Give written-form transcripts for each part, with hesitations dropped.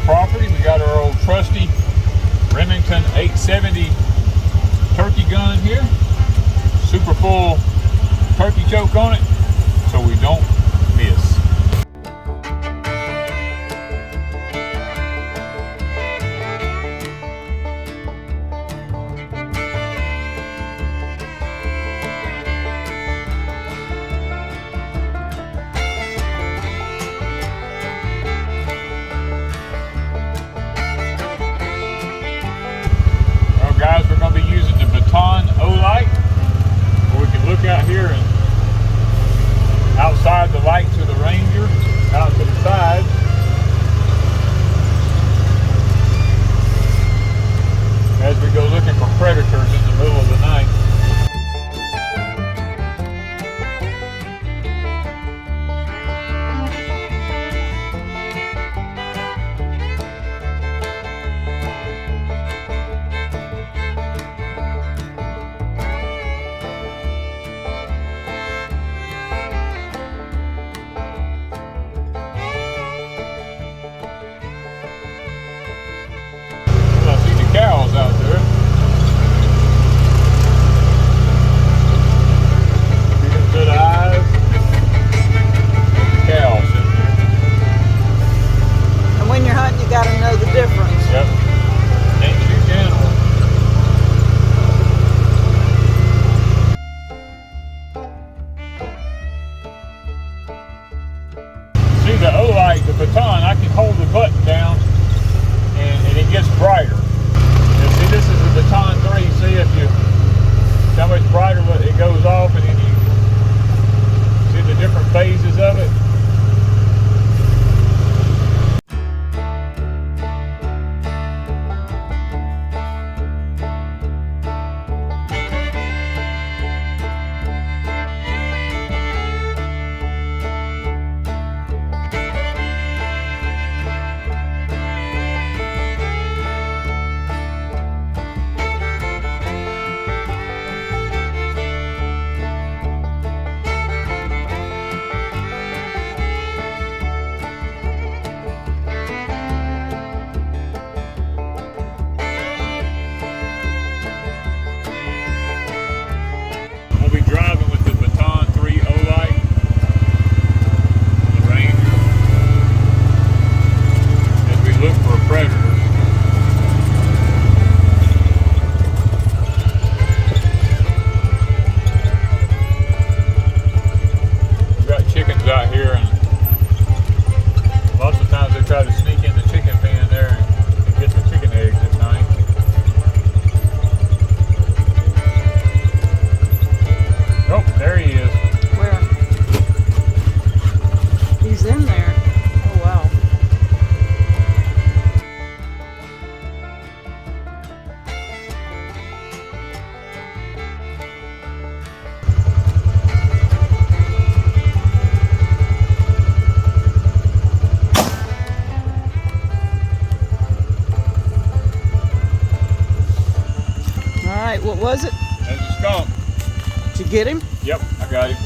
property. We got our old trusty Remington 870 turkey gun here. Super full turkey choke on it, so we don't miss. Guys, we're going to be using the Baton Olight, where we can look out here and outside the lights of the Ranger, out to the side. As we go looking for predators in the middle of the night. Cows out there. Beautiful good eyes. Cows sitting there. And when you're hunting, you got to know the difference. Yep. Can't shoot the animal. See the Olight, the Baton, I can hold the button down and it gets brighter. See, this is the Baton 3. See if you how much brighter it goes off, and then you see the different phases of it. We'll be driving with the Baton 3 Olight, the Ranger, as we look for predators. We've got chickens out here, and lots of times they try to sneak in the chicken pen there and get the chicken eggs at night. Oh, there he is. Where? He's in there. Oh, wow. All right, what was it? There's a skunk. Did you get him? Yep, I got him.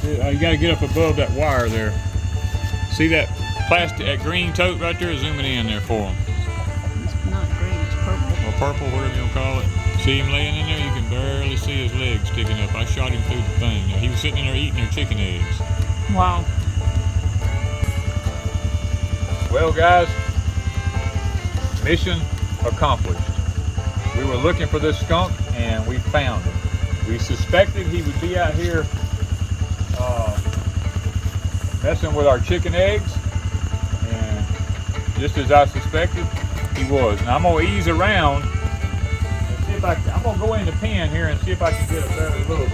You got to get up above that wire there. See that plastic, that green tote right there? Zooming in there for him. It's not green, it's purple. Or purple, whatever you want to call it. See him laying in there? You can barely see his legs sticking up. I shot him through the thing. Now, he was sitting in there eating their chicken eggs. Wow. Well, guys, mission accomplished. We were looking for this skunk and we found him. We suspected he would be out here messing with our chicken eggs, and just as I suspected, he was. Now I'm gonna ease around and see if I'm gonna go in the pen here and see if I can get a better look.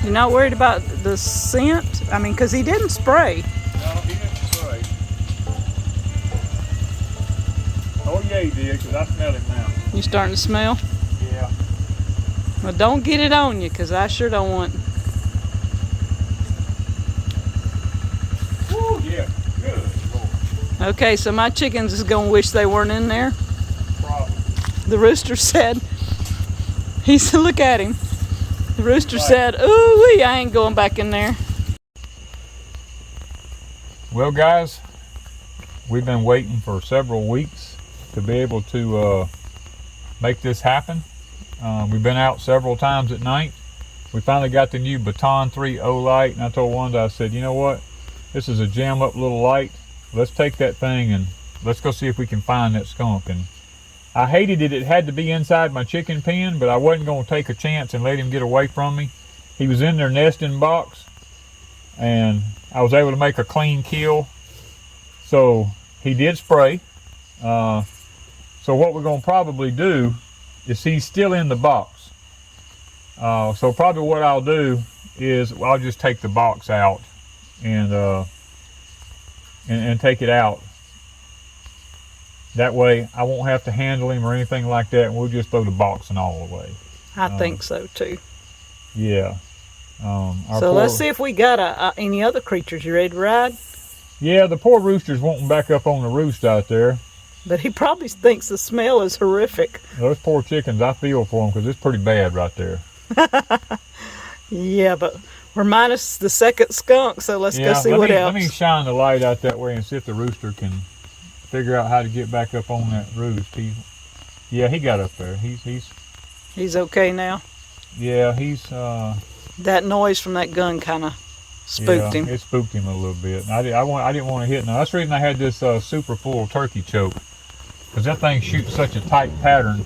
You're not worried about the scent? I mean, because he didn't spray. No, he didn't spray. Oh yeah, he did, because I smell him now. You starting to smell? Yeah. Well, don't get it on you, because I sure don't want. Woo, yeah, good Lord. Okay, so my chickens is going to wish they weren't in there. Probably. The rooster said, he said, look at him. The rooster Right. said, ooh, I ain't going back in there. Well, guys, we've been waiting for several weeks to be able to make this happen. We've been out several times at night. We finally got the new Baton 3 Olight, and I told Wanda, I said, you know what? This is a jam up little light. Let's take that thing and let's go see if we can find that skunk. And I hated it had to be inside my chicken pen, but I wasn't going to take a chance and let him get away from me. He was in their nesting box, and I was able to make a clean kill. So he did spray. So what we're going to probably do is, he's still in the box. So probably what I'll do is I'll just take the box out and take it out. That way I won't have to handle him or anything like that, and we'll just throw the box and all away. I think so too. Yeah. So let's see if we got any other creatures. You ready to ride? Yeah, the poor rooster's wanting back up on the roost out there. But he probably thinks the smell is horrific. Those poor chickens, I feel for them because it's pretty bad right there. Yeah, but we're minus the second skunk, so let's go see what else. Let me shine the light out that way and see if the rooster can figure out how to get back up on that roost. Yeah, he got up there. He's okay now? Yeah, he's... that noise from that gun kind of spooked him. It spooked him a little bit. I didn't want to hit him. That's the reason I had this super full turkey choke, because that thing shoots such a tight pattern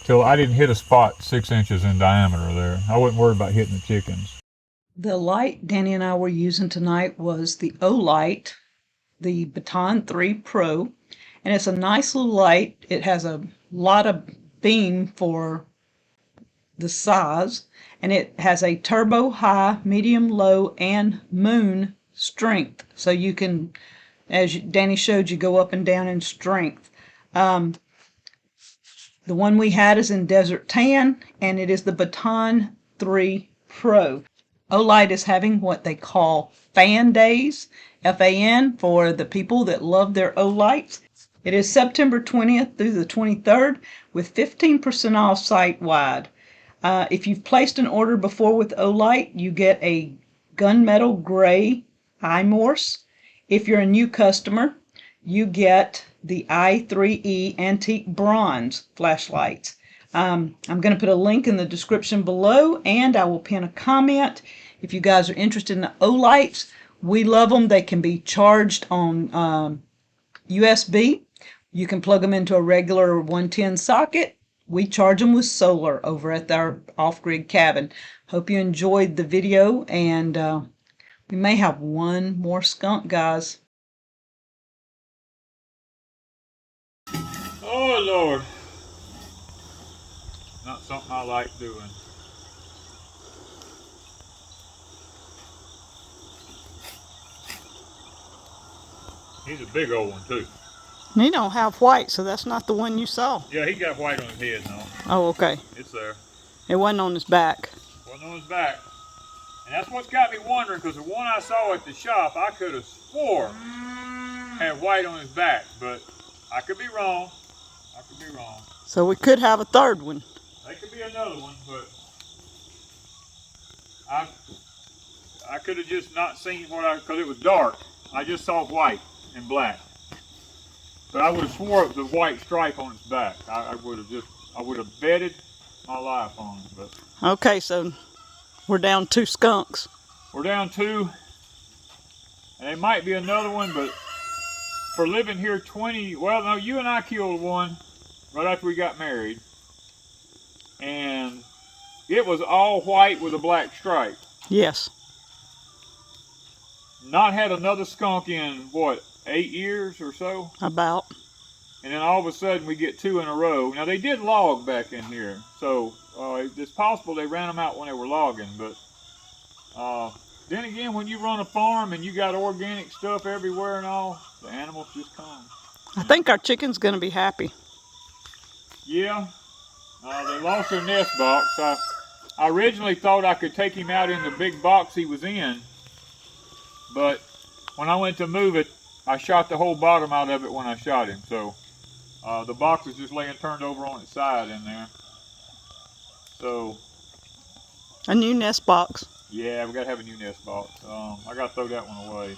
till I didn't hit a spot 6 inches in diameter there. I wasn't worried about hitting the chickens. The light Danny and I were using tonight was the Olight, the Baton 3 Pro, and it's a nice little light. It has a lot of beam for the size, and it has a turbo high, medium low, and moon strength. So you can, as Danny showed you, go up and down in strength. The one we had is in Desert Tan, and it is the Baton 3 Pro. Olight is having what they call Fan Days, F-A-N, for the people that love their Olights. It is September 20th through the 23rd with 15% off site-wide. If you've placed an order before with Olight, you get a Gunmetal Grey imorse. If you're a new customer, you get the i3E Antique Bronze flashlights. I'm going to put a link in the description below, and I will pin a comment. If you guys are interested in the Olights, we love them. They can be charged on USB. You can plug them into a regular 110 socket. We charge them with solar over at our off-grid cabin. Hope you enjoyed the video, and we may have one more skunk, guys. Oh, Lord. Not something I like doing. He's a big old one, too. He don't have white, so that's not the one you saw. Yeah, he got white on his head now. Oh, okay. It's there. It wasn't on his back. Wasn't on his back. And that's what's got me wondering, because the one I saw at the shop, I could have swore had white on his back, but I could be wrong. I could be wrong. So we could have a third one. There could be another one, but I could have just not seen because it was dark. I just saw white and black. But I would have swore it was a white stripe on its back. I would have betted my life on it. But okay, so we're down 2 skunks. We're down 2, and there might be another one, but for living here well, no, you and I killed one right after we got married, and it was all white with a black stripe. Yes. Not had another skunk in, what, 8 years or so? About. And then all of a sudden we get 2 in a row. Now they did log back in here, so it's possible they ran them out when they were logging, but then again, when you run a farm and you got organic stuff everywhere and all, the animals just come. I think our chicken's going to be happy. Yeah, they lost their nest box. I originally thought I could take him out in the big box he was in, but when I went to move it, I shot the whole bottom out of it when I shot him. So the box was just laying turned over on its side in there. So a new nest box. Yeah, we got to have a new nest box. I got to throw that one away.